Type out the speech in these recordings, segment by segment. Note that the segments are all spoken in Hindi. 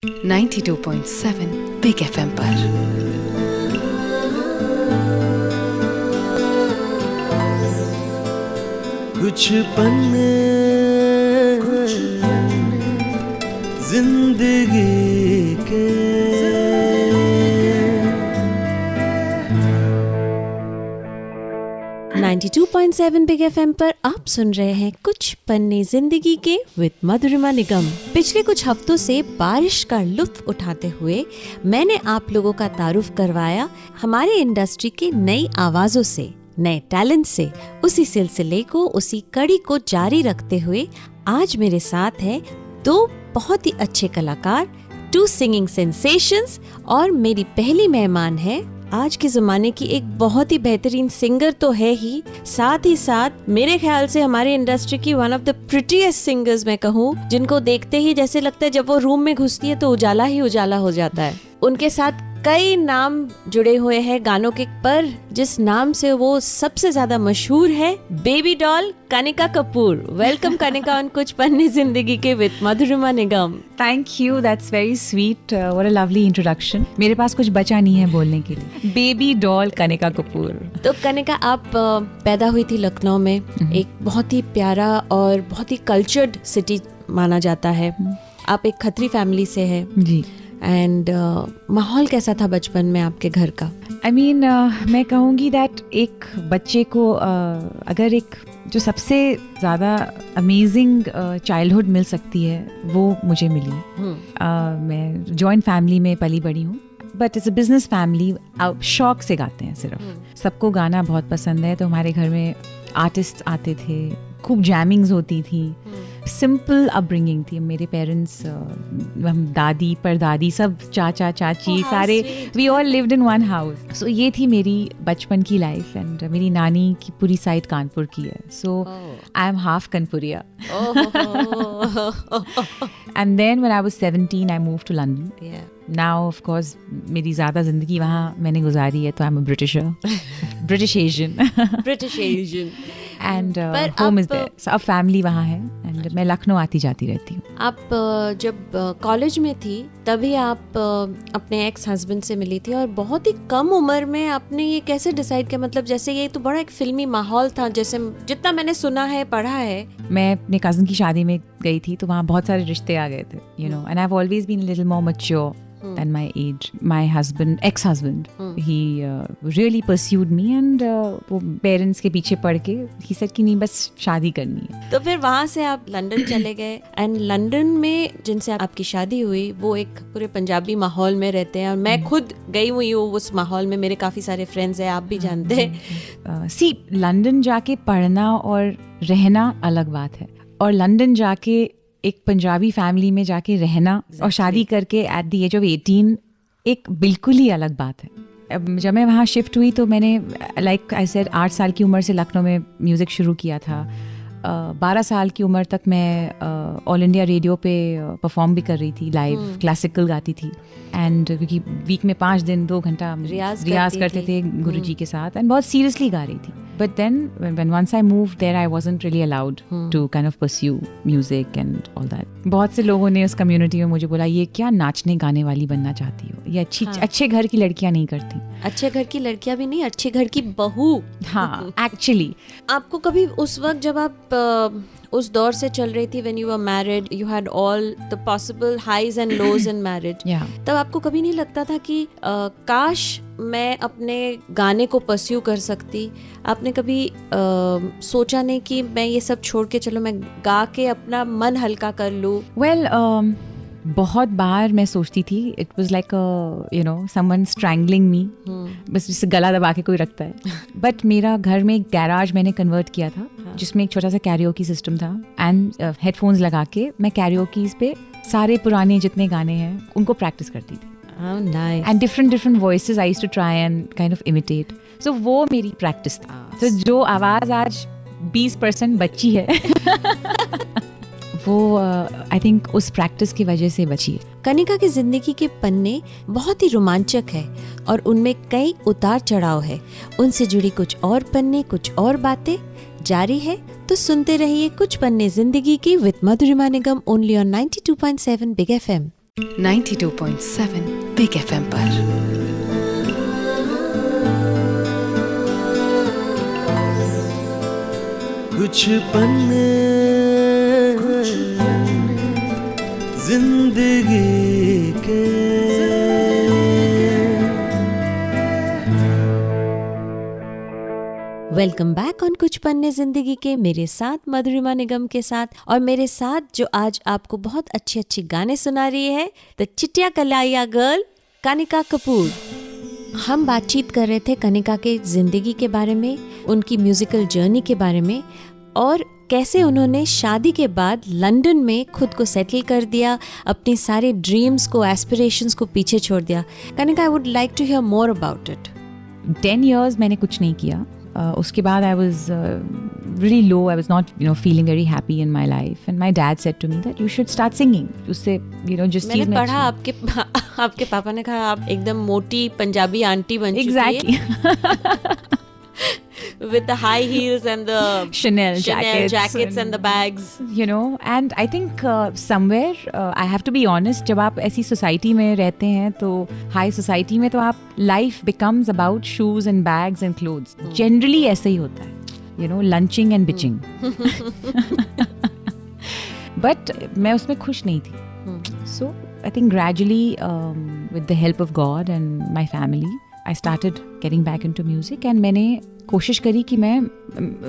92.7 बिग एफएम पर। कुछ पन्ने जिंदगी के 92.7 बिग एफएम पर आप सुन रहे हैं कुछ पन्ने जिंदगी के विद मधुरिमा निगम। पिछले कुछ हफ्तों से बारिश का लुत्फ उठाते हुए मैंने आप लोगों का तारुफ करवाया हमारे इंडस्ट्री की नई आवाजों से, नए टैलेंट से। उसी सिलसिले को, उसी कड़ी को जारी रखते हुए आज मेरे साथ है दो बहुत ही अच्छे कलाकार, 2 सिंगिंग सेंसेशंस, और मेरी पहली मेहमान है आज के जमाने की एक बहुत ही बेहतरीन सिंगर तो है ही, साथ ही साथ मेरे ख्याल से हमारे इंडस्ट्री की one of the prettiest singers मैं कहूँ, जिनको देखते ही जैसे लगता है जब वो रूम में घुसती है तो उजाला ही उजाला हो जाता है। उनके साथ कई नाम जुड़े हुए हैं गानों के, पर जिस नाम से वो सबसे ज्यादा मशहूर है, baby doll Kanika Kapoor. Welcome Kanika on कुछ पन्ने जिंदगी के with Madhurima Nigam. Thank you, that's very sweet, what a lovely introduction. मेरे पास कुछ बचा नहीं है बोलने के लिए। Baby doll Kanika Kapoor. तो कनिका, आप पैदा हुई थी लखनऊ में, एक बहुत ही प्यारा और बहुत ही कल्चर्ड सिटी माना जाता है। आप एक खत्री फैमिली से है जी। एंड माहौल कैसा था बचपन में आपके घर का? आई मीन मैं कहूँगी दैट एक बच्चे को अगर एक जो सबसे ज़्यादा अमेजिंग चाइल्डहुड मिल सकती है वो मुझे मिली। मैं जॉइंट फैमिली में पली बड़ी हूँ, but it's a business family. शौक से गाते हैं सिर्फ। सबको गाना बहुत पसंद है, तो हमारे घर में आर्टिस्ट आते थे, खूब जैमिंग्स होती थी, सिंपल अपब्रिंगिंग थी। मेरे पेरेंट्स, हम दादी परदादी सब, चाचा चाची सारे, we all lived in one house. So ये थी मेरी बचपन की लाइफ। एंड मेरी नानी की पूरी साइड कानपुर की है, सो आई एम हाफ कानपुरिया। And then when I was 17 I moved to London. Now of course मेरी ज़्यादा ज़िंदगी वहाँ मैंने गुजारी है, तो I am a Britisher, British Asian and home is there. So अब फैमिली वहाँ है एंड मैं लखनऊ आती जाती रहती हूँ। आप जब कॉलेज में थी तभी आप अपने एक्स हस्बैंड से मिली थी, और बहुत ही कम उम्र में आपने ये कैसे डिसाइड किया? मतलब जैसे ये तो बड़ा एक फिल्मी माहौल था, जैसे जितना मैंने सुना है, पढ़ा है। मैं अपने कज़न की शादी में गई थी तो वहाँ बहुत सारे रिश्ते आ गए थे, you know, and I have always been a little more mature than my age. My ex-husband, he really pursued me and वो पेरेंट्स के पीछे पड़ के he said कि नहीं, बस शादी करनी है। तो फिर वहाँ से आप लंदन चले गए, एंड लंदन में जिनसे आपकी शादी हुई वो एक पूरे पंजाबी माहौल में रहते हैं, और मैं खुद गई हुई हूँ उस माहौल में, मेरे काफ़ी सारे फ्रेंड्स हैं, आप भी जानते हैं। सी, लंदन जाके पढ़ना और रहना अलग बात है, और लंदन जाके एक पंजाबी फैमिली में जाके रहना और शादी करके एट द एज ऑफ 18 एक बिल्कुल ही अलग बात है। अब जब मैं वहाँ शिफ्ट हुई तो मैंने लाइक आई सेड 8 साल की उम्र से लखनऊ में म्यूज़िक शुरू किया था। 12 साल की उम्र तक मैं ऑल इंडिया रेडियो पे परफॉर्म भी कर रही थी, लाइव क्लासिकल गाती थी। एंड क्योंकि वीक में 5 दिन 2 घंटा रियाज करते थे गुरुजी के साथ, एंड बहुत सीरियसली गा रही थी। But then when once I moved there, I wasn't really allowed to kind of pursue music and all that. बहुत से लोगों ने उस कम्युनिटी में मुझे बोला, ये क्या नाचने गाने वाली बनना चाहती हो? ये अच्छे घर की लड़कियां नहीं करती। अच्छे घर की लड़कियां भी नहीं, अच्छे घर की बहू। हाँ, एक्चुअली आपको कभी उस वक्त जब आप उस दौर से चल रही थी, when you were married, you had all the possible highs and lows in marriage, तब आपको कभी नहीं लगता था कि काश मैं अपने गाने को परस्यू कर सकती? आपने कभी सोचा नहीं कि मैं ये सब छोड़ के चलो मैं गा के अपना मन हल्का कर लूँ? वेल, बहुत बार मैं सोचती थी, it was like you know someone strangling me, बस जिससे गला दबा के कोई रखता है। बट मेरा घर में एक गैराज मैंने कन्वर्ट किया था, जिसमें एक छोटा सा कैरियोकी सिस्टम था, एंड हेडफोन्स लगा के मैं कैरियोकीज पे सारे पुराने जितने गाने हैं उनको प्रैक्टिस करती थी। Oh, nice. And different voices I used to try and kind of imitate. So वो मेरी प्रैक्टिस थी। तो जो आवाज़ आज 20% बची है वो आई थिंक उस प्रैक्टिस की वजह से बची है। कनिका की जिंदगी के पन्ने बहुत ही रोमांचक है, और उनमें कई उतार चढ़ाव है। उनसे जुड़ी कुछ और पन्ने, कुछ और बातें जारी है, तो सुनते रहिए कुछ पन्ने जिंदगी की with Madhurima Nigam, only on 92.7 big FM. 92.7 big FM पर। कुछ पन्ने जिंदगी के वेलकम बैक ऑन कुछ पन्ने जिंदगी के, मेरे साथ मधुरिमा निगम के साथ, और मेरे साथ जो आज आपको बहुत अच्छे अच्छे गाने सुना रही है the Chittiyaan कलाइया girl Kanika Kapoor. हम बातचीत कर रहे थे कनिका के जिंदगी के बारे में, उनकी म्यूजिकल जर्नी के बारे में, और कैसे उन्होंने शादी के बाद लंदन में खुद को सेटल कर दिया, अपने सारे ड्रीम्स को, एस्पिरेशंस को पीछे छोड़ दिया। Kanika, I would like to hear more about it. 10 years मैंने कुछ नहीं किया। उसके बाद I was really low. I was not, feeling very happy in my life. And my dad said to me that you should start singing. उससे, जिस चीज़ में पढ़ा आपके पापा ने कहा आप एकदम मोटी पंजाबी आंटी बन चुकी है। Exactly. With the high heels and the Chanel jackets and the bags. And I think somewhere, I have to be honest, जब आप ऐसी सोसाइटी में रहते हैं तो हाई सोसाइटी में तो आप life becomes about shoes and bags and clothes. Generally ऐसा ही होता है, lunching and bitching. But मैं उसमें खुश नहीं थी. So I think gradually, with the help of God and my family, I started getting back into music and मैंने कोशिश करी कि मैं,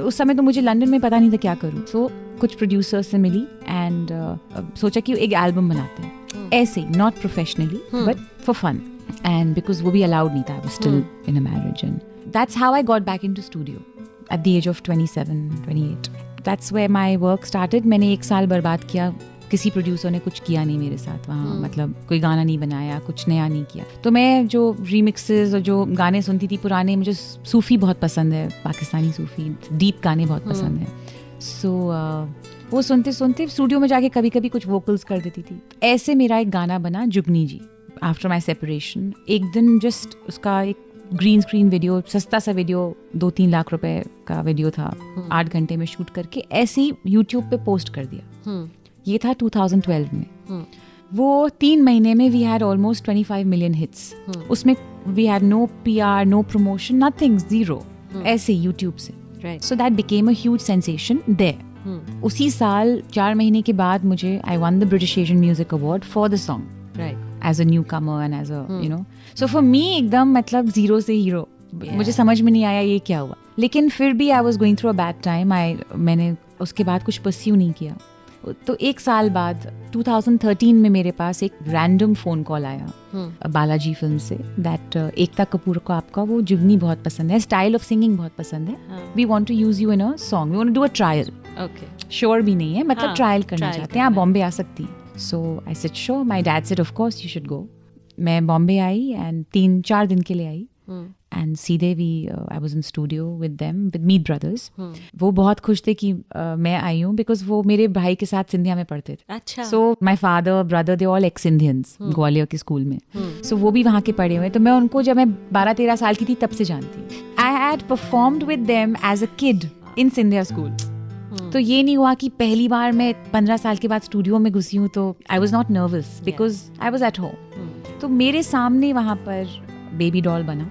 उस समय तो मुझे लंदन में पता नहीं था क्या करूँ, so कुछ प्रोड्यूसर्स से मिली एंड सोचा कि एक एल्बम बनाते हैं ऐसे, not professionally but for fun, and because वो भी अलाउड नहीं था, I was still in a marriage, and that's how I got back into studio at the age of 27-28. That's where my work started. मैंने 1 साल बर्बाद किया, किसी प्रोड्यूसर ने कुछ किया नहीं मेरे साथ वहाँ, मतलब कोई गाना नहीं बनाया, कुछ नया नहीं किया. तो मैं जो रीमिक्सेस और जो गाने सुनती थी पुराने, मुझे सूफ़ी बहुत पसंद है, पाकिस्तानी सूफ़ी डीप गाने बहुत पसंद है. सो वो सुनते सुनते स्टूडियो में जाके कभी कभी कुछ वोकल्स कर देती थी. ऐसे मेरा एक गाना बना जुगनी जी, आफ्टर माई सेपरेशन. एक दिन जस्ट उसका एक ग्रीन स्क्रीन वीडियो, सस्ता सा वीडियो, 2-3 लाख रुपए का वीडियो था, 8 घंटे में शूट करके ऐसे ही यूट्यूब पे पोस्ट कर दिया. ये था 2012 में. वो 3 महीने में we had almost 25 million hits. उसमें we had no PR, no promotion, nothing, zero, ऐसे यूट्यूब से. So that became a huge sensation there. उसी साल 4 महीने के बाद मुझे I won the British Asian Music Award for the song as a newcomer and as a so for me एकदम मतलब जीरो से हीरो. मुझे समझ में नहीं आया ये क्या हुआ, लेकिन फिर भी I was going through a bad time. मैंने उसके बाद कुछ परस्यू नहीं किया. तो 1 साल बाद 2013 में मेरे पास एक रैंडम फ़ोन कॉल आया बालाजी फिल्म से, दैट एकता कपूर को आपका वो जुगनी बहुत पसंद है, स्टाइल ऑफ सिंगिंग बहुत पसंद है, we want to use you in a song, we want to do a trial. Sure भी नहीं है, मतलब ट्रायल करना चाहते हैं, आप बॉम्बे आ सकती हैं. So I said sure. My dad said of course you should go. मैं बॉम्बे आई एंड 3-4 दिन के लिए आई. एंड सीधे I was in studio with them, with Meet brothers. वो बहुत खुश थे कि मैं आई हूँ, बिकॉज वो मेरे भाई के साथ सिंधिया में पढ़ते थे. अच्छा. So my father, brother, they all ex Indians, Gwalior के स्कूल में. सो वो भी वहाँ के पढ़े हुए. तो मैं उनको जब मैं 12-13 साल की थी तब से जानती. I had performed with them as a kid in Scindia school. तो ये नहीं हुआ कि पहली बार मैं 15 साल के बाद स्टूडियो में घुसी हूँ तो I was not nervous because I was at home. तो मेरे सामने वहाँ पर बेबी डॉल बना,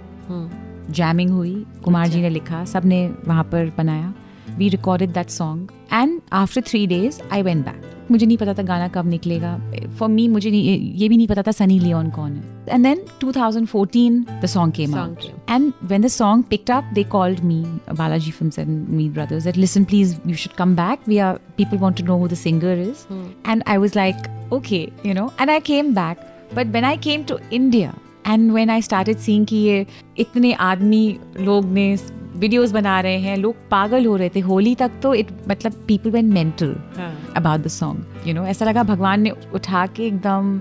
जैमिंग हुई, कुमार जी ने लिखा, सब ने वहाँ पर बनाया. We recorded that song and after 3 days I went back. मुझे नहीं पता था गाना कब निकलेगा. फॉर मी मुझे ये भी नहीं पता था सनी लियोन कौन है. And then 2014 the song came out and when the song picked up they called me, Balaji films and Meet brothers, that listen please you should come back, we are people want to know who the singer is. And I was like okay, and I came back. But when I came to India and when I started seeing कि ये इतने आदमी लोग ने वीडियोस बना रहे हैं, लोग पागल हो रहे थे. होली तक तो मतलब people went mental about the song. ऐसा लगा भगवान ने उठा के एकदम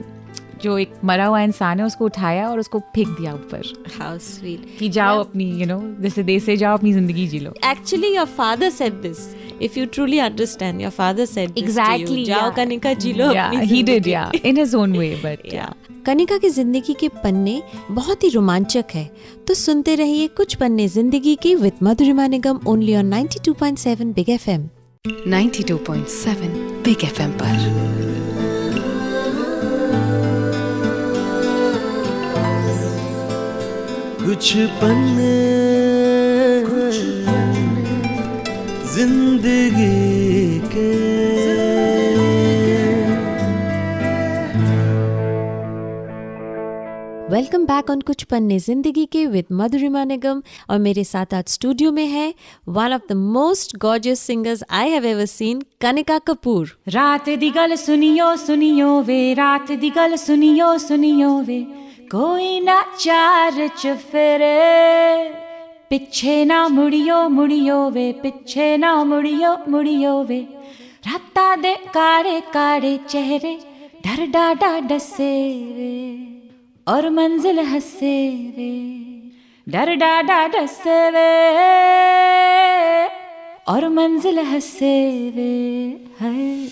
जो एक मरा हुआ इंसान है उसको उठाया और उसको फेंक दिया ऊपर. हाउ स्वीट कि जाओ अपनी जैसे देश से जाओ, अपनी जिंदगी जी लो. Actually your father said this. If you truly understand, your father said this exactly, to you. जाओ कनिका जी लो अपनी he did, in his own way, but Kanika की जिंदगी के पन्ने बहुत ही रोमांचक है. तो सुनते रहिए कुछ पन्ने जिंदगी की with Madhurima Nigam, only on 92.7 big FM. 92.7 big FM पर. कुछ पन्ने जिंदगी के। वेलकम बैक ऑन कुछ पन्ने जिंदगी के विद मधुरिमा निगम, और मेरे साथ आज स्टूडियो में है one of the most gorgeous singers I have ever seen, Kanika Kapoor. रात दी गल सुनियो सुनियो वे, रात दी गल सुनियो सुनियो वे, कोई ना चार च फिरे, पिछे ना मुड़ियो मुड़ियो वे, पिछे ना मुड़ियो मुड़ियो वे, राता दे काड़े काड़े चेहरे डर डाडा डसे वे, और मंजिल हंसे वे, डर डाडा डसे वे, और मंजिल हंसे वे है।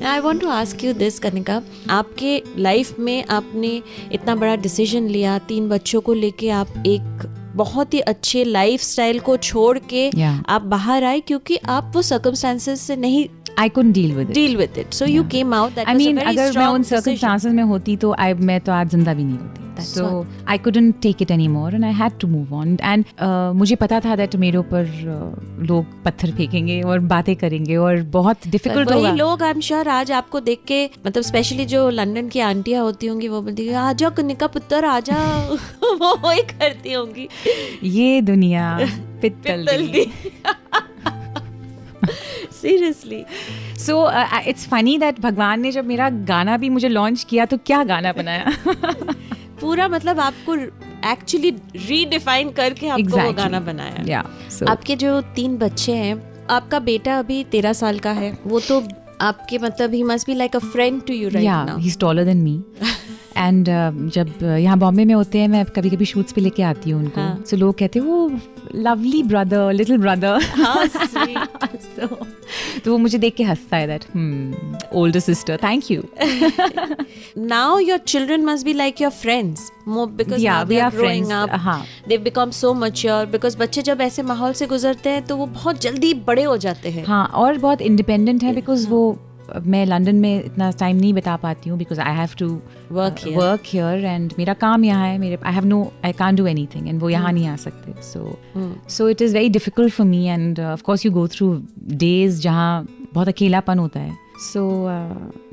I want to ask you this Kanika, आपके लाइफ में आपने इतना बड़ा डिसीजन लिया, 3 बच्चों को लेके आप एक बहुत ही अच्छे लाइफस्टाइल को छोड़ के आप बाहर आए, क्योंकि आप वो सर्कमस्टांसेस से नहीं I couldn't deal with it. So you came out. That I was mean, a very अगर मैं strong उन decision. circumstances में होती तो मैं तो आज जिंदा भी नहीं होती. That's So I couldn't take it anymore and I had to move on. And मुझे पता था that मेरे ऊपर लोग पत्थर फेंकेंगे और बातें करेंगे और बहुत difficult होगा. वही लोग I'm sure आज आपको देख के, मतलब स्पेशली जो लंदन की आंटियां होती होंगी, वो बोलती है आजा कनिका पुत्र आजा वो वही करती होंगी। ये दुनिया पित्तल दी. Seriously. So it's funny that भगवान ने जब मेरा गाना भी मुझे लॉन्च किया तो क्या गाना बनाया. पूरा मतलब आपको एक्चुअली रीडिफाइन करके आपको वो गाना बनाया. Yeah. So आपके जो 3 बच्चे हैं, आपका बेटा अभी 13 साल का है, वो तो आपके मतलब ही must be like a friend to you right now. he's taller than me. And जब यहाँ बॉम्बे में होते हैं, मैं कभी कभी शूट्स पे लेके आती हूँ उनको. सो लोग कहते हैं वो लवली ब्रदर, लिटिल ब्रदर. तो वो मुझे देख के हंसता है that older sister, thank you. Now your children must be like your friends more because now they are growing up. They've become so mature because बच्चे जब ऐसे माहौल से गुजरते हैं तो वो बहुत जल्दी बड़े हो जाते हैं. हाँ, और बहुत इंडिपेंडेंट है बिकॉज वो मैं लंदन में इतना टाइम नहीं बिता पाती हूँ because I have to work here and मेरा काम यहाँ है. मेरे I can't do anything and वो यहाँ नहीं आ सकते. So it is very difficult for me and of course you go through days जहाँ बहुत अकेलापन होता है. So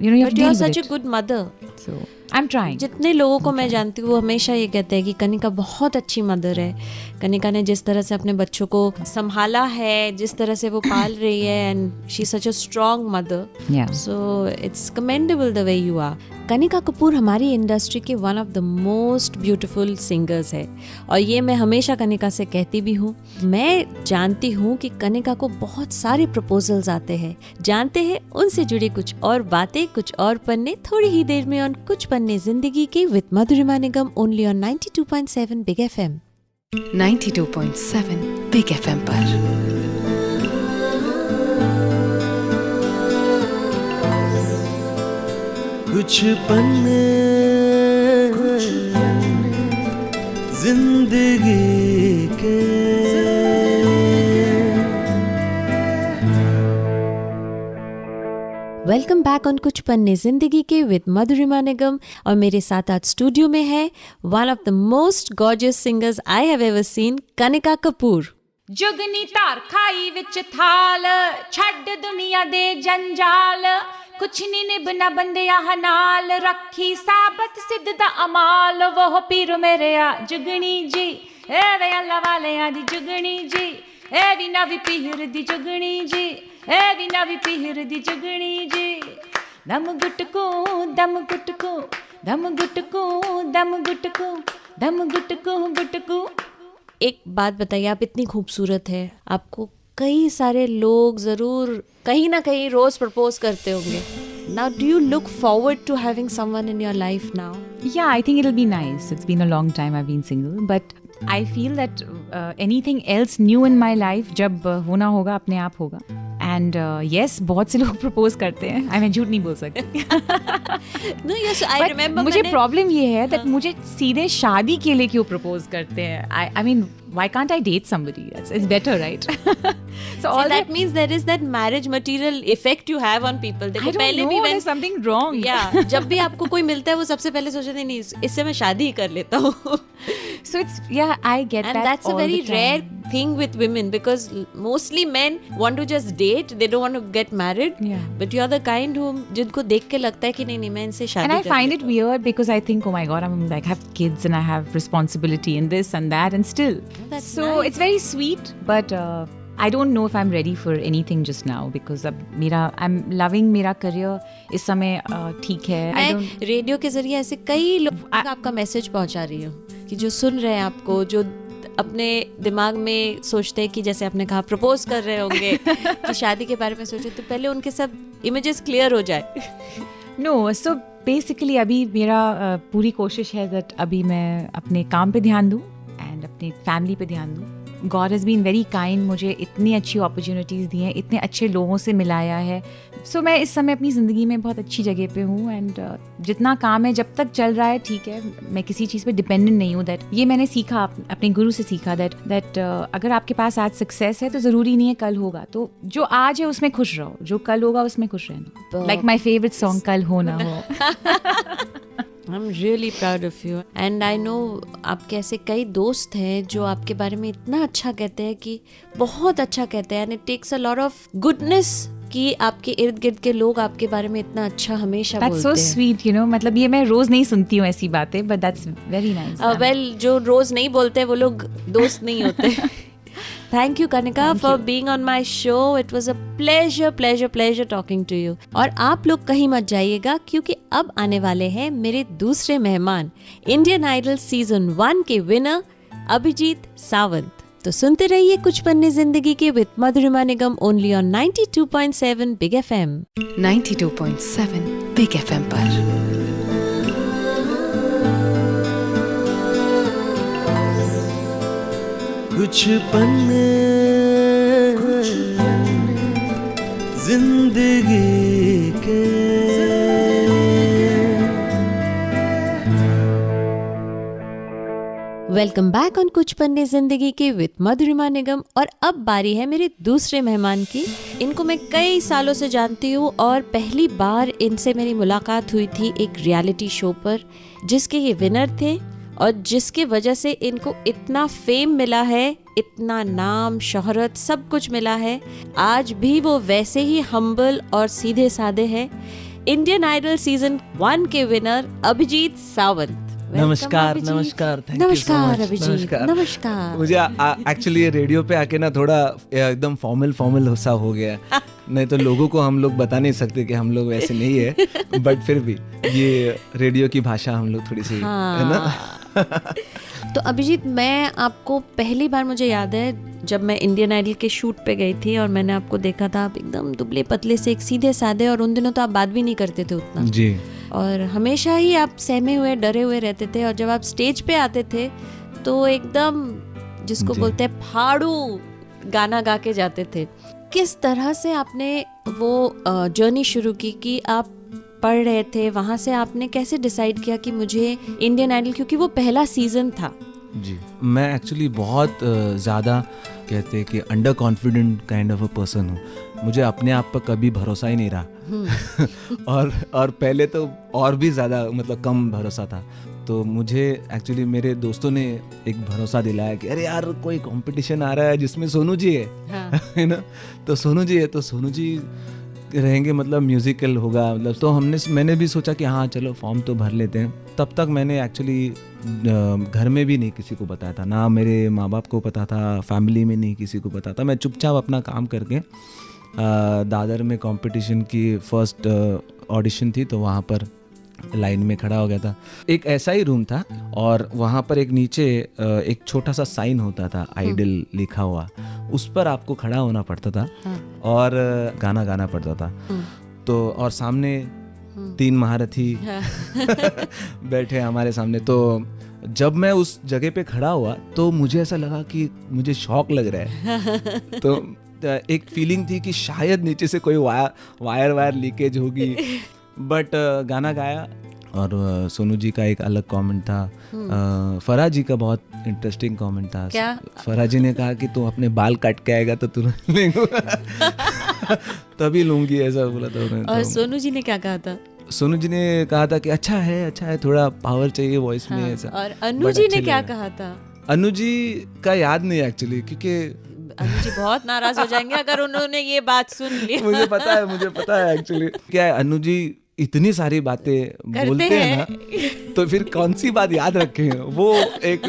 you know you have to deal with it. But you are such a good mother. So I'm trying. जितने लोगों को मैं जानती हूँ वो हमेशा ये कहते हैं कि कनिका बहुत अच्छी मदर है. कनिका ने जिस तरह से अपने बच्चों को संभाला है, जिस तरह से वो पाल रही है, and she's such a strong mother. Yeah. So it's commendable the way you are. Kanika Kapoor हमारी इंडस्ट्री के one of the most beautiful singers है, और ये मैं हमेशा कनिका से कहती भी हूँ. मैं जानती हूँ कि कनिका को बहुत सारे प्रपोजल्स आते हैं. जानते हैं उनसे जुड़ी कुछ और बातें, कुछ और पन्ने थोड़ी ही देर में ऑन कुछ पन्ने जिंदगी के with Madhurima Nigam, only on 92.7 big FM. 92.7 big FM पर कुछ पन्ने जिंदगी के. वेलकम बैक ऑन कुछ पन्ने जिंदगी के विद मधुरिमा निगम, और मेरे साथ आज स्टूडियो में है one of the most gorgeous singers I have ever seen, Kanika Kapoor. Jugni तार खाई विच थाल, छड़ दुनिया दे जंजाल, कुछ नहीं निभना बंदिया नाल, रखी साबत सिद्ध दा अमाल, वो पीर मेरे आ जुगनी जी, ए वे अल्लाह वाले आ दी जुगनी जी, ए दी नवी पीर दी जुगनी जी, ए दी नवी पीर दी जुगनी जी. दम गुटकू दम गुटकू दम गुटकू दम गुटकू दम गुटकू गुटकू. एक बात बताइए, आप इतनी खूबसूरत है, आपको कई सारे लोग ज़रूर कहीं ना कहीं रोज़ प्रपोज करते होंगे. Now do you look forward to having someone in your life now? Yeah, I think it'll be nice. It's been a long time I've been single, but I feel that anything else new in my life जब होना होगा अपने आप होगा. And yes, बहुत से लोग प्रपोज करते हैं. मैं झूठ नहीं बोल सकती. No, yes, I remember. मुझे प्रॉब्लम ये है that मुझे सीधे शादी के लिए क्यों प्रपोज करते हैं. I mean, why can't I date somebody? It's better, right? So all that means there is that marriage material effect you have on people. I don't know, there's something wrong. Yeah, जब भी आपको कोई मिलता है वो सबसे पहले सोचते हैं नहीं इससे मैं शादी ही कर लेता हूँ. So it's, yeah, I get And that. that's a all very the time. rare thing with women, because mostly men want to just date, they don't want to get married. Yeah. But you are the kind who जिनको देख के लगता है कि नहीं मैं इनसे शादी And I कर find लेता it weird because I think, oh my god, I'm like, have kids and I have responsibility in this and that, and still. That's So nice. it's very sweet, but I don't know if I'm ready for anything just now because अब I'm loving मेरा career इस समय ठीक है. I don't. मैं रेडियो के जरिए ऐसे कई लोग आपका मैसेज पहुंचा रही हूँ कि जो सुन रहे हैं आपको, जो अपने दिमाग में सोचते हैं कि जैसे आपने कहा प्रपोज कर रहे होंगे कि शादी के बारे में सोचे, तो पहले उनके सब इमेजेस क्लियर हो जाए. No, so basically अभी मेरा पूरी कोशिश है that अभी मैं अपने काम पे ध्यान दूँ and अपनी फैमिली पे ध्यान दूँ. God has been very kind, मुझे इतनी अच्छी अपॉर्चुनिटीज़ दी हैं, इतने अच्छे लोगों से मिलाया है. So मैं इस समय अपनी ज़िंदगी में बहुत अच्छी जगह पे हूँ एंड जितना काम है जब तक चल रहा है ठीक है. मैं किसी चीज़ पे डिपेंडेंट नहीं हूँ. दैट ये मैंने सीखा, अपने गुरु से सीखा दैट अगर आपके पास आज सक्सेस है तो ज़रूरी नहीं है कल होगा. तो जो आज है उसमें खुश रहो, जो कल होगा उसमें खुश रहना. लाइक माई फेवरेट सॉन्ग कल हो ना हो. I'm really proud of you and I know आपके ऐसे कई दोस्त हैं जो आपके बारे में इतना अच्छा कहते हैं कि बहुत अच्छा कहते हैं. and it takes a lot of goodness कि आपके इर्द गिर्द के लोग आपके बारे में इतना अच्छा हमेशा That's बोलते so हैं. sweet, you know. मतलब ये मैं रोज नहीं सुनती हूँ ऐसी बातें, but that's very nice. well, जो रोज नहीं बोलते वो लोग दोस्त नहीं होते. Thank you Kanika for being on my show. It was a pleasure talking to you. और आप लोग कहीं मत जाइएगा क्योंकि अब आने वाले हैं मेरे दूसरे मेहमान, इंडियन आइडल सीजन 1 के विनर अभिजीत सावंत. तो सुनते रहिए कुछ पन्ने जिंदगी के with Madhurima Nigam only on 92.7 big FM. 92.7 big FM पर. कुछ पन्ने जिंदगी के. वेलकम बैक ऑन कुछ पन्ने जिंदगी के विद मधुरिमा निगम. और अब बारी है मेरे दूसरे मेहमान की. इनको मैं कई सालों से जानती हूँ और पहली बार इनसे मेरी मुलाकात हुई थी एक रियलिटी शो पर जिसके ये विनर थे और जिसकी वजह से इनको इतना फेम मिला है, इतना नाम शोहरत सब कुछ मिला है. आज भी वो वैसे ही हम्बल और सीधे साधे हैं. इंडियन आइडल सीजन 1 के विनर अभिजीत सावंत. नमस्कार. Thank you so much. Abhijeet. नमस्कार. मुझे एक्चुअली रेडियो पे आके ना थोड़ा एकदम फॉर्मल सा हो गया. नहीं तो लोगों को हम लोग बता नहीं सकते कि हम लोग वैसे नहीं है, बट फिर भी ये रेडियो की भाषा हम लोग थोड़ी सी है ना. तो अभिजीत, मैं आपको पहली बार मुझे याद है जब मैं इंडियन आइडल के शूट पे गई थी और मैंने आपको देखा था. आप एकदम दुबले पतले से, एक सीधे साधे, और उन दिनों तो आप बात भी नहीं करते थे उतना जी. और हमेशा ही आप सहमे हुए डरे हुए रहते थे. और जब आप स्टेज पे आते थे तो एकदम जिसको बोलते हैं फाड़ू गाना गा के जाते थे. किस तरह से आपने वो जर्नी शुरू की कि आप पढ़ रहे थे, वहाँ से आपने कैसे डिसाइड किया कि मुझे इंडियन आइडल, क्योंकि वो पहला सीजन था. जी, मैं एक्चुअली बहुत ज़्यादा कहते हैं कि under confident kind of a person हूँ. मुझे अपने आप पर कभी भरोसा ही नहीं रहा. और पहले तो और भी ज़्यादा मतलब कम भरोसा था. तो मुझे एक्चुअली मेरे दोस्तों ने एक भरोसा दिलाया कि अरे यार कोई कंपटीशन आ रहा है जिसमें सोनू जी है. हाँ. है ना. तो सोनू जी है तो सोनू जी रहेंगे, मतलब म्यूजिकल होगा, मतलब तो मैंने भी सोचा कि हाँ चलो फॉर्म तो भर लेते हैं. तब तक मैंने एक्चुअली घर में भी नहीं किसी को बताया था, ना मेरे माँ बाप को पता था, फैमिली में नहीं किसी को पता था. मैं चुपचाप अपना काम करके दादर में कंपटीशन की फर्स्ट ऑडिशन थी तो वहाँ पर लाइन में खड़ा हो गया था. एक ऐसा ही रूम था और वहाँ पर एक नीचे एक छोटा सा साइन होता था आइडल लिखा हुआ, उस पर आपको खड़ा होना पड़ता था और गाना गाना पड़ता था. तो और सामने 3 महारथी बैठे हमारे सामने. तो जब मैं उस जगह पे खड़ा हुआ तो मुझे ऐसा लगा कि मुझे शॉक लग रहा है. तो एक फीलिंग थी कि शायद नीचे से कोई वायर लीकेज होगी. बट गाना गाया और सोनू जी का एक अलग कमेंट था. फराह जी का बहुत इंटरेस्टिंग कमेंट था. क्या? फराह जी ने कहा कि तू अपने बाल काट के आएगा तो तुरंत लेंगे तभी लूंगी, ऐसा बोला था उन्होंने. और सोनू जी ने क्या कहा था? सोनू जी ने कहा था कि अच्छा है, थोड़ा पावर चाहिए वॉइस में ऐसा। और अनु But जी ने अच्छे क्या लगा। कहा था? अनु जी का याद नहीं एक्चुअली, क्योंकि अनु जी बहुत नाराज हो जाएंगे अगर उन्होंने ये बात सुन ली। मुझे पता है एक्चुअली क्या है, अनु जी इतनी सारी बातें बोलते हैं ना, तो फिर कौन सी बात याद रखे हैं, वो एक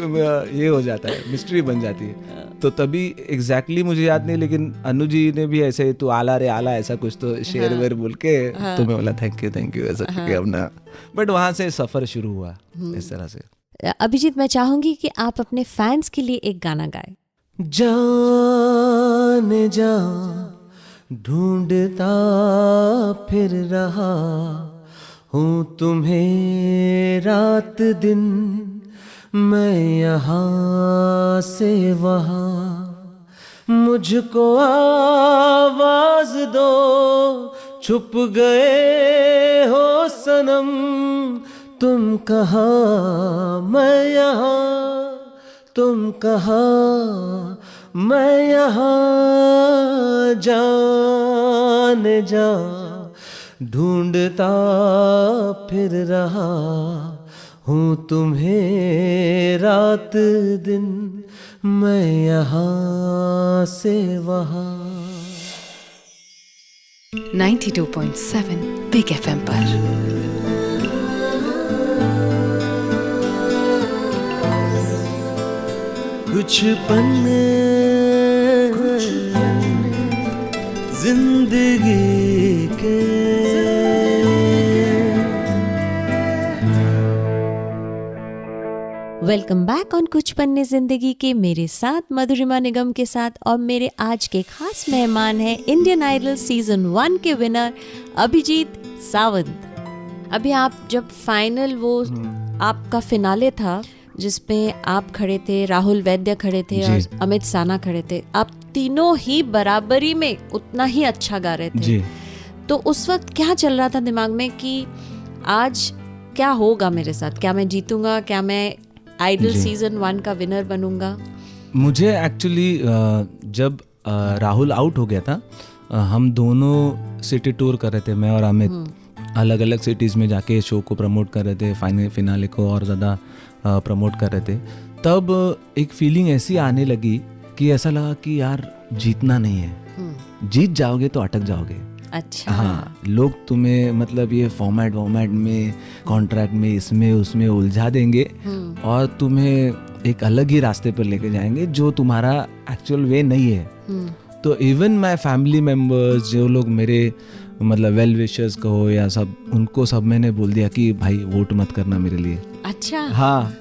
ये हो जाता है, मिस्ट्री बन जाती है। तो तभी एग्जैक्टली मुझे याद नहीं, लेकिन अनु जी ने भी ऐसे तू आला रे आला ऐसा कुछ तो शेर वेर बोल के तो मैं बोला थैंक यू ऐसा करके अपना, बट वहां से सफर शुरू हुआ इस तरह से। अभिजीत, मैं चाहूंगी कि आप अपने फैंस के लिए एक गाना गाएं। जाने जा ढूंढता फिर रहा हूँ तुम्हें रात दिन, मैं यहाँ से वहाँ, मुझको आवाज दो, छुप गए हो सनम, तुम कहाँ मैं यहाँ, तुम कहाँ मैं यहाँ, जाने जा ढूंढता फिर रहा हूँ तुम्हें रात दिन, मैं यहाँ से वहाँ। 92.7 बिग एफएम पर। कुछ पन्ने जिंदगी के, वेलकम बैक ऑन कुछ पन्ने जिंदगी के, मेरे साथ मधुरिमा निगम के साथ, और मेरे आज के खास मेहमान हैं इंडियन आइडल सीजन 1 के विनर अभिजीत सावंत। अभी आप जब फाइनल वो आपका फिनाले था जिसमें आप खड़े थे, राहुल वैद्य खड़े थे और अमित साना खड़े थे, आप तीनों ही बराबरी में उतना ही अच्छा गा रहे थे जी। तो उस वक्त क्या चल रहा था दिमाग में कि आज क्या होगा मेरे साथ, क्या मैं जीतूंगा, क्या मैं आइडल सीजन 1 का विनर बनूंगा? मुझे एक्चुअली जब राहुल आउट हो गया था, हम दोनों सिटी टूर कर रहे थे, मैं और अमित अलग अलग सिटीज़ में जाके शो को प्रमोट कर रहे थे, फाइनल फिनाले को और ज़्यादा प्रमोट कर रहे थे। तब एक फीलिंग ऐसी आने लगी कि ऐसा लगा कि यार जीतना नहीं है, जीत जाओगे तो अटक जाओगे। अच्छा। हाँ, लोग तुम्हें मतलब ये फॉर्मेट में, कॉन्ट्रैक्ट में, इसमें उसमें उलझा देंगे और तुम्हें एक अलग ही रास्ते पर लेके जाएंगे जो तुम्हारा एक्चुअल वे नहीं है। तो इवन माय फैमिली मेम्बर्स, जो लोग मेरे मतलब वेल विशर्स कहो या सब, उनको सब मैंने बोल दिया कि भाई वोट मत करना मेरे लिए। अच्छा। हाँ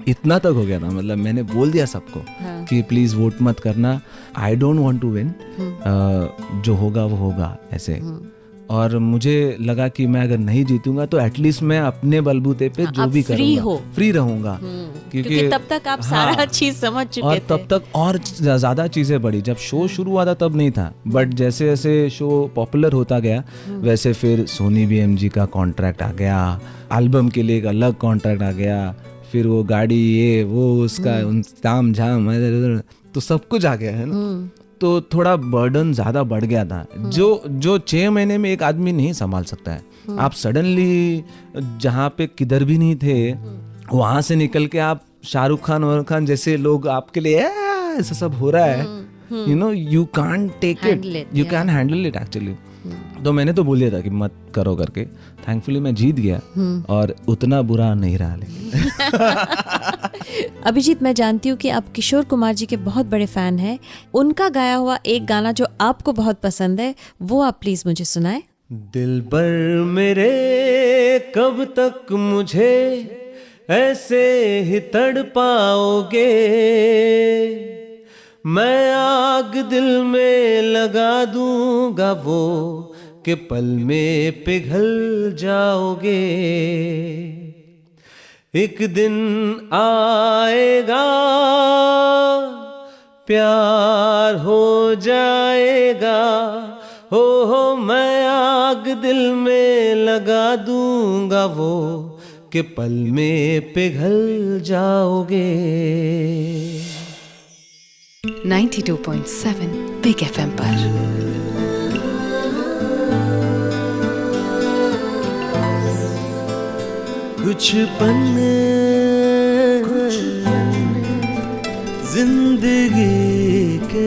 इतना तक हो गया था, मतलब मैंने बोल दिया सबको कि प्लीज वोट मत करना, I don't want to win, जो होगा वो होगा ऐसे। और मुझे लगा कि मैं अगर नहीं जीतूंगा तो एटलीस्ट मैं अपने बलबूते पे जो भी करूंगा फ्री रहूंगा, क्योंकि तब तक आप सारा चीज समझ चुके और थे। तब तक और ज्यादा चीजें बढ़ी। जब शो शुरू हुआ था तब नहीं था, बट जैसे जैसे शो पॉपुलर होता गया वैसे फिर सोनी BMG का कॉन्ट्रैक्ट आ गया, एल्बम के लिए एक अलग कॉन्ट्रैक्ट आ गया, फिर वो गाड़ी ये वो उसका ताम झाम तो सब कुछ आ गया है ना। तो थोड़ा बर्डन ज़्यादा बढ़ गया था, जो 6 महीने में एक आदमी नहीं संभाल सकता है। आप सडनली जहाँ पे किधर भी नहीं थे वहाँ से निकल के आप शाहरुख खान जैसे लोग आपके लिए ऐसा सब हो रहा है, you know, you can't take it, you can handle it actually. तो मैंने तो बोल दिया था कि मत करो करके। थैंकफुली मैं जीत गया और उतना बुरा नहीं रहा। लेकिन अभिजीत, मैं जानती हूँ कि आप किशोर कुमार जी के बहुत बड़े फैन हैं। उनका गाया हुआ एक गाना जो आपको बहुत पसंद है वो आप प्लीज मुझे सुनाएं। दिलबर मेरे कब तक मुझे ऐसे ही तड़पाओगे, मैं आग दिल में लगा दूंगा वो कि पल में पिघल जाओगे। एक दिन आएगा प्यार हो जाएगा, हो मैं आग दिल में लगा दूंगा वो कि पल में पिघल जाओगे। 92.7 बिग एफएम पर। कुछ पन्ने जिंदगी के।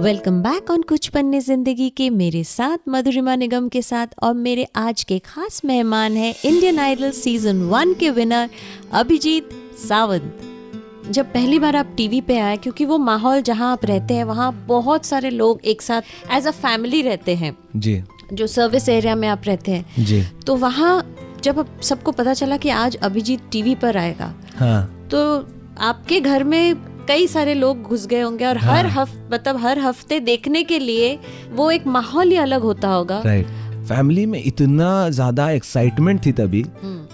वेलकम बैक ऑन कुछ पन्ने जिंदगी के, मेरे साथ मधुरिमा निगम के साथ, और मेरे आज के खास मेहमान हैं इंडियन आइडल सीजन 1 के विनर अभिजीत सावंत। जब पहली बार आप टीवी पे आए, क्योंकि वो माहौल जहाँ आप रहते हैं वहाँ बहुत सारे लोग एक साथ एज अ फैमिली रहते हैं जी जो सर्विस एरिया में आप रहते हैं, जी। तो वहाँ जब अब सबको पता चला कि आज अभिजीत टीवी पर आएगा, हाँ तो आपके घर में कई सारे लोग घुस गए होंगे और हर हफ्ते देखने के लिए वो एक माहौल ही अलग होता होगा। राइट। फैमिली में इतना ज्यादा एक्साइटमेंट थी तभी,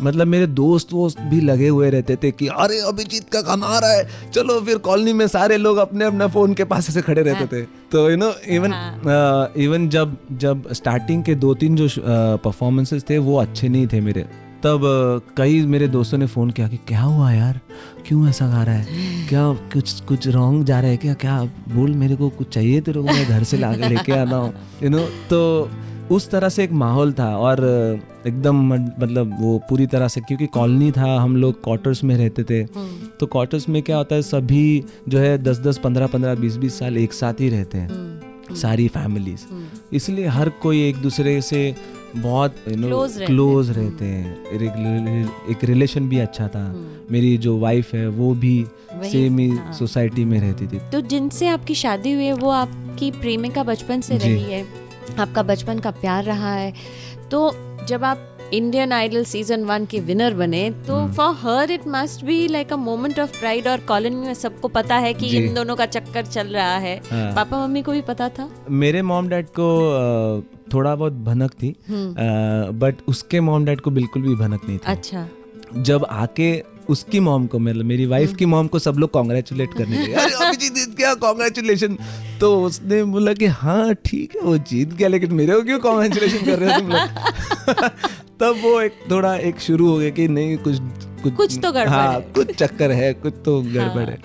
मतलब मेरे दोस्त भी लगे हुए रहते थे कि अरे अभिजीत का गाना आ रहा है, चलो फिर कॉलोनी में सारे लोग अपने अपने फोन के पास ऐसे खड़े रहते थे। तो यू नो इवन जब स्टार्टिंग के 2-3 जो परफॉर्मेंसेस थे वो अच्छे नहीं थे मेरे, तब कई मेरे दोस्तों ने फ़ोन किया कि क्या हुआ यार, क्यों ऐसा गा रहा है, क्या कुछ रॉन्ग जा रहा है क्या, क्या बोल, मेरे को कुछ चाहिए तेरे को, मैं घर से लेके आना हूँ, यू नो। तो उस तरह से एक माहौल था, और एकदम मतलब वो पूरी तरह से, क्योंकि कॉलोनी था, हम लोग क्वार्टर्स में रहते थे, तो क्वार्टर्स में क्या होता है, सभी जो है 10-10, 15-15, 20-20 साल एक साथ ही रहते हैं, सारी फैमिलीज, इसलिए हर कोई एक दूसरे से बहुत क्लोज रहते हैं। एक रिलेशन भी अच्छा था। मेरी जो वाइफ है वो भी सेम ही सोसाइटी में रहती थी। तो जिनसे आपकी शादी हुई है वो आपकी प्रेमिका बचपन से रही है, आपका बचपन का प्यार रहा है। तो जब आप इंडियन आइडल सीजन 1 के विनर बने, तो for her it must be like a moment of pride, और कॉलोनी में सबको पता है कि इन दोनों का चक्कर चल रहा है। पापा मम्मी को भी पता था? मेरे मॉम डैड को थोड़ा बहुत भनक थी, बट उसके मॉम डैड को बिल्कुल भी भनक नहीं थी। अच्छा। जब आके उसकी मॉम को, मतलब मेरी वाइफ की मॉम को सब लोग कॉन्ग्रेचुलेट करने लगे, अरे अभिजीत जीत गया, कॉन्ग्रेचुलेशन। तो उसने बोला कि हाँ ठीक है वो जीत गया, लेकिन मेरे को क्यों कॉन्ग्रेचुलेशन कर रहे हो तुम लोग। तब वो एक शुरू हो गया कि नहीं, कुछ तो गड़बड़ है, कुछ चक्कर है, कुछ तो गड़बड़ है।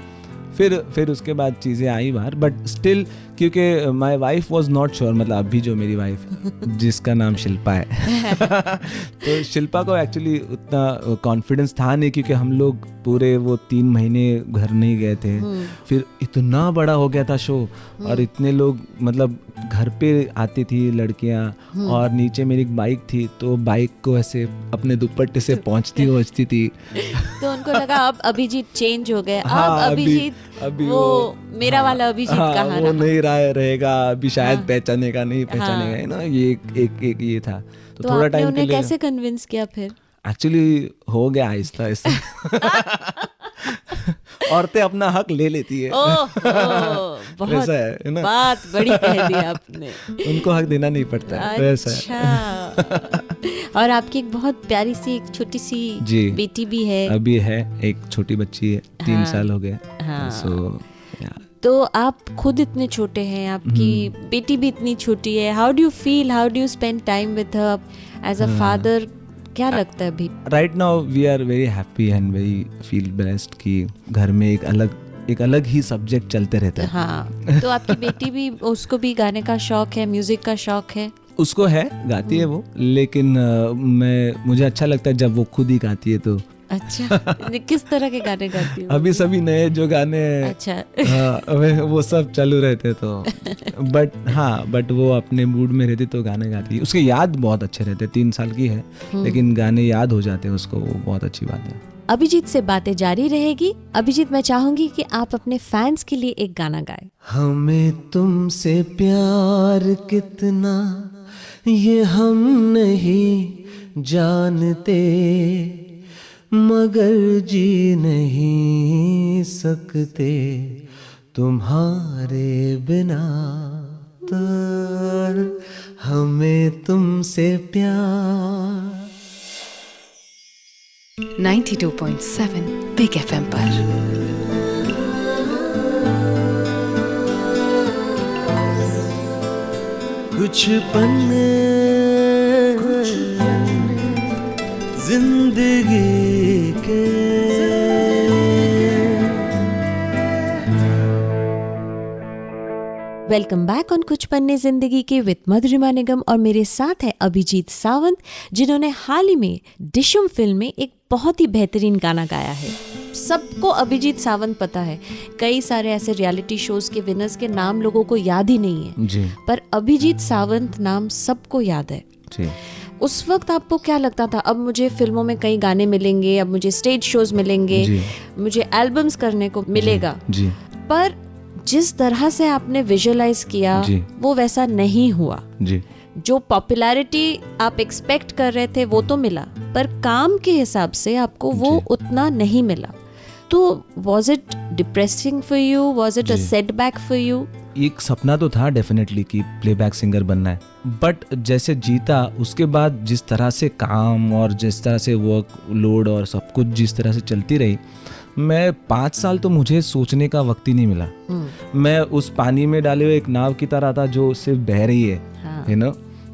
फिर उसके बाद चीज़ें आई बाहर, बट स्टिल क्योंकि my wife was not sure, मतलब अभी जो मेरी वाइफ जिसका नाम शिल्पा है तो शिल्पा को एक्चुअली उतना कॉन्फिडेंस था नहीं, क्योंकि हम लोग पूरे वो 3 महीने घर नहीं गए थे। फिर इतना बड़ा हो गया था शो, और इतने लोग, मतलब घर पे आती थी लड़कियां, और नीचे मेरी एक बाइक थी, तो बाइक को ऐसे अपने दुपट्टे से पहुंचती थी। तो उनको लगा अब अभिजीत चेंज हो गए, अब अभिजीत वो मेरा वाला अभिजीत कहाँ वो नहीं रहेगा अभी, शायद पहचानेगा नहीं पहचानेगा, है ना, ये एक ये था। तो थोड़ा टाइम उन्हें कैसे कन्विंस किया फिर? एक्चुअली हो गया आहिस्ता आहिस्ता। औरतें अपना हक ले लेती है। बहुत है ना? बात बड़ी कह दी आपने। उनको हक देना नहीं पड़ता है, वैसा है। और आपकी एक बहुत प्यारी सी एक छोटी सी बेटी भी है। अभी है, एक छोटी बच्ची है, 3 साल हो गए। तो आप खुद इतने छोटे हैं, आपकी बेटी भी इतनी छोटी है। How do you feel, how do you spend time with her as a father? क्या लगता है अभी? Right now we are very happy and very feel blessed कि घर में एक अलग ही सब्जेक्ट चलते रहता है। हाँ। तो आपकी बेटी भी, उसको भी गाने का शौक है, म्यूजिक का शौक है? उसको है, गाती है वो, लेकिन मुझे अच्छा लगता है जब वो खुद ही गाती है। तो अच्छा, किस तरह के गाने गाती है? अभी सभी नए जो गाने, अच्छा, हाँ, वो सब चालू रहते तो बट वो अपने मूड में रहती तो गाने गाती है। उसके याद बहुत अच्छे रहते, 3 साल की है, लेकिन गाने याद हो जाते हैं उसको, वो बहुत अच्छी बात है। अभिजीत से बातें जारी रहेगी। अभिजीत, मैं चाहूंगी कि आप अपने फैंस के लिए एक गाना गाएं। हमें तुमसे प्यार कितना ये हम नहीं जानते, मगर जी नहीं सकते तुम्हारे बिना। तो हमें तुमसे प्यार। 92.7 बिग एफएम पर। कुछ पन्ने जिंदगी के। वेलकम बैक ऑन कुछ पन्ने जिंदगी के विद मधुरिमा निगम और मेरे साथ है अभिजीत सावंत, जिन्होंने हाल ही में डिशुम फिल्म में एक बहुत ही बेहतरीन गाना गाया है। सबको अभिजीत सावंत पता है, कई सारे ऐसे रियलिटी शोज के विनर्स के नाम लोगों को याद ही नहीं है जी। पर अभिजीत सावंत नाम सबको याद है जी। उस वक्त आपको क्या लगता था, अब मुझे फिल्मों में कई गाने मिलेंगे, अब मुझे स्टेज शोज मिलेंगे, मुझे एल्बम्स करने को मिलेगा जी। पर जिस तरह से आपने विजुअलाइज किया वो वैसा नहीं हुआ जी। जो पॉपुलैरिटी आप एक्सपेक्ट कर रहे थे वो तो मिला, पर काम के हिसाब से आपको वो उतना नहीं मिला। तो was it depressing for you, was it a setback for you? एक सपना तो था डेफिनेटली कि प्लेबैक सिंगर बनना है, बट जैसे जीता उसके बाद जिस तरह से काम और जिस तरह से वर्क लोड और सब कुछ जिस तरह से चलती रही, मैं 5 साल तो मुझे सोचने का वक्त ही नहीं मिला। मैं उस पानी में डाले हुए एक नाव की तरह था जो सिर्फ बह रही है, यू नो,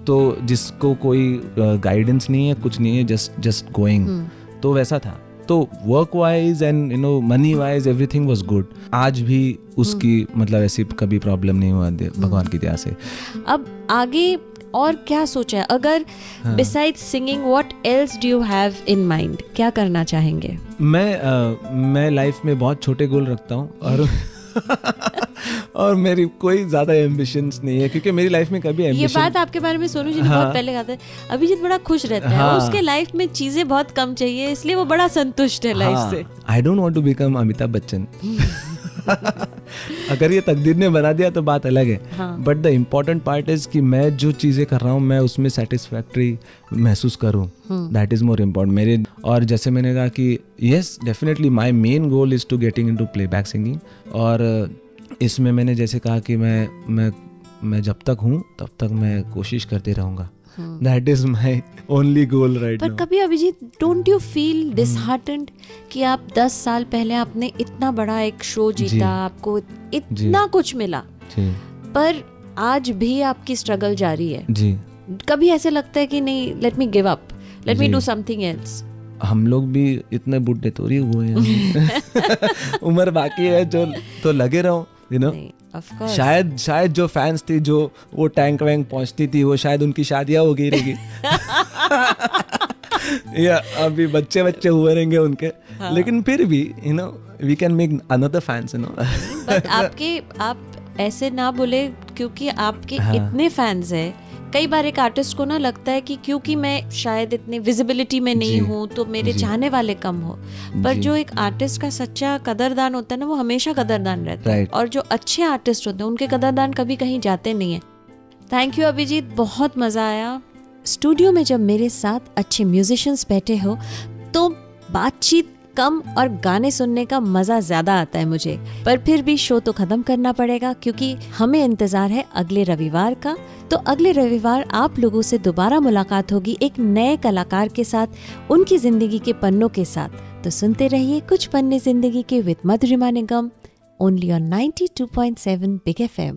तो जिसको कोई गाइडेंस नहीं है, कुछ नहीं है, जस्ट गोइंग। तो वैसा था। तो work wise and you know money wise everything was good. आज भी उसकी मतलब ऐसी कभी प्रॉब्लम नहीं हुआ भगवान की दया से। अब आगे और क्या सोचा है? अगर beside singing what else do you have in mind? क्या करना चाहेंगे? मैं लाइफ में बहुत छोटे गोल रखता हूँ और और मेरी कोई ज्यादा एम्बिशंस नहीं है, क्योंकि मेरी लाइफ में कभी ये बात आपके बारे में सोनू जी ने बहुत पहले कहा था। अभिजीत बड़ा खुश रहता है, उसके लाइफ में चीजें बहुत कम चाहिए, इसलिए वो बड़ा संतुष्ट है लाइफ से। I don't want to become Amitabh Bachchan. अगर ये तकदीर ने बना दिया तो बात अलग है, but the important part is कि मैं जो चीजें कर रहा हूँ मैं उसमें सेटिस्फैक्ट्री महसूस करूँ, दैट इज मोर इम्पोर्टेंट मेरे। और जैसे मैंने कहा कि yes definitely my main goal is to getting into playback singing, और इसमें मैंने जैसे कहा कि मैं जब तक हूँ तब तक मैं कोशिश करते रहूँगा। That is my only goal right now. पर कभी Abhijeet don't you feel disheartened कि आप 10 साल पहले आपने इतना बड़ा एक शो जीता, आपको इतना कुछ मिला, पर आज भी आपकी स्ट्रगल जारी है जी। कभी ऐसे लगता है कि नहीं, let me give up, let me do something else? हम लोग भी इतने बुढ़े थोड़ी हुए हैं। उम्र बाकी है जो तो लगे रहो, यू नो। शायद जो फैंस थी जो वो टैंक वैंक पहुंचती थी, वो शायद उनकी शादियां हो गई रहेगी या अभी बच्चे हुए रहेंगे उनके, लेकिन फिर भी you know we can make another fans, you know. But आप ऐसे ना बोले, क्योंकि आपके इतने फैंस हैं। कई बार एक आर्टिस्ट को ना लगता है कि क्योंकि मैं शायद इतनी विजिबिलिटी में नहीं हूँ तो मेरे चाहने वाले कम हो, पर जो एक आर्टिस्ट का सच्चा कदरदान होता है ना, वो हमेशा कदरदान रहता है, और जो अच्छे आर्टिस्ट होते हैं उनके कदरदान कभी कहीं जाते नहीं है। थैंक यू अभिजीत, बहुत मजा आया। स्टूडियो में जब मेरे साथ अच्छे म्यूजिशियंस बैठे हो तो बातचीत कम और गाने सुनने का मजा ज्यादा आता है मुझे, पर फिर भी शो तो खत्म करना पड़ेगा क्योंकि हमें इंतजार है अगले रविवार का। तो अगले रविवार आप लोगों से दोबारा मुलाकात होगी एक नए कलाकार के साथ, उनकी जिंदगी के पन्नों के साथ। तो सुनते रहिए कुछ पन्ने जिंदगी के with Madhurima Nigam, only on 92.7 big FM।